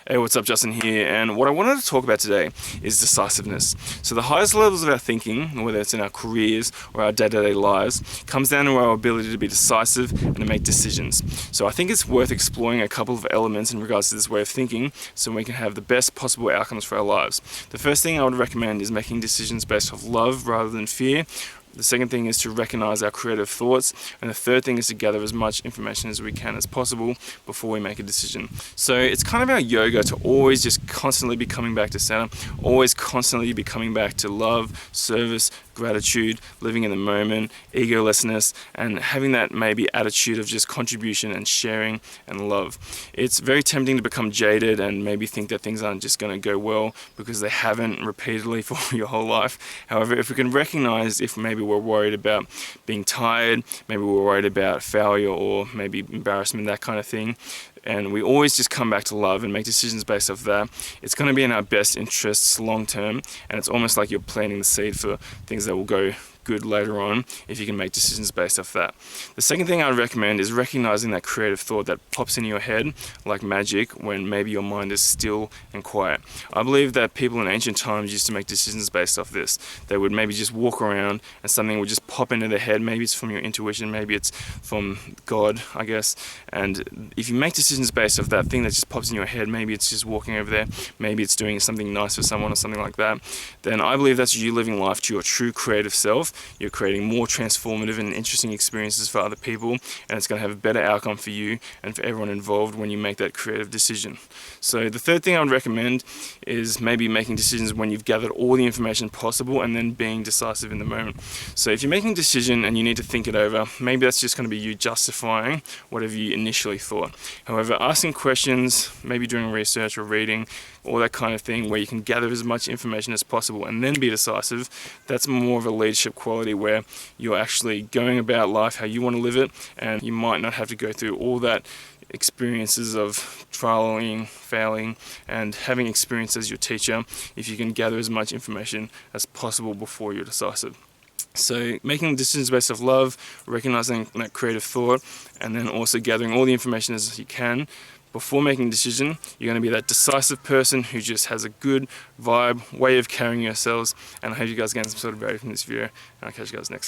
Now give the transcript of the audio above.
Hey, what's up? Justin here, and what I wanted to talk about today is decisiveness. So the highest levels of our thinking, whether it's in our careers or our day-to-day lives, comes down to our ability to be decisive and to make decisions. So I think it's worth exploring a couple of elements in regards to this way of thinking so we can have the best possible outcomes for our lives. The first thing I would recommend is making decisions based off love rather than fear. The second thing is to recognize our creative thoughts. And the third thing is to gather as much information as we can as possible before we make a decision. So it's kind of our yoga to always just constantly be coming back to center, always constantly be coming back to love, service, gratitude, living in the moment, egolessness, and having that maybe attitude of just contribution and sharing and love. It's very tempting to become jaded and maybe think that things aren't just going to go well because they haven't repeatedly for your whole life. However, if we can recognize if maybe we're worried about being tired, maybe we're worried about failure or maybe embarrassment, that kind of thing, and we always just come back to love and make decisions based off that, it's going to be in our best interests long term, and it's almost like you're planting the seed for things that will go good later on if you can make decisions based off that. The second thing I would recommend is recognizing that creative thought that pops into your head like magic when maybe your mind is still and quiet. I believe that people in ancient times used to make decisions based off this. They would maybe just walk around and something would just pop into their head. Maybe it's from your intuition, maybe it's from God, I guess. And if you make decisions based off that thing that just pops in your head, maybe it's just walking over there, maybe it's doing something nice for someone or something like that, then I believe that's you living life to your true creative self. You're creating more transformative and interesting experiences for other people, and it's going to have a better outcome for you and for everyone involved when you make that creative decision. So the third thing I would recommend is maybe making decisions when you've gathered all the information possible and then being decisive in the moment. So if you're making a decision and you need to think it over, maybe that's just going to be you justifying whatever you initially thought. However, asking questions, maybe doing research or reading, all that kind of thing where you can gather as much information as possible and then be decisive, that's more of a leadership quality where you're actually going about life how you want to live it, and you might not have to go through all that experiences of trialing, failing, and having experience as your teacher if you can gather as much information as possible before you're decisive. So making decisions based off love, recognizing that creative thought, and then also gathering all the information as you can before making a decision, you're going to be that decisive person who just has a good vibe, way of carrying yourselves, and I hope you guys get some sort of value from this video, and I'll catch you guys next time.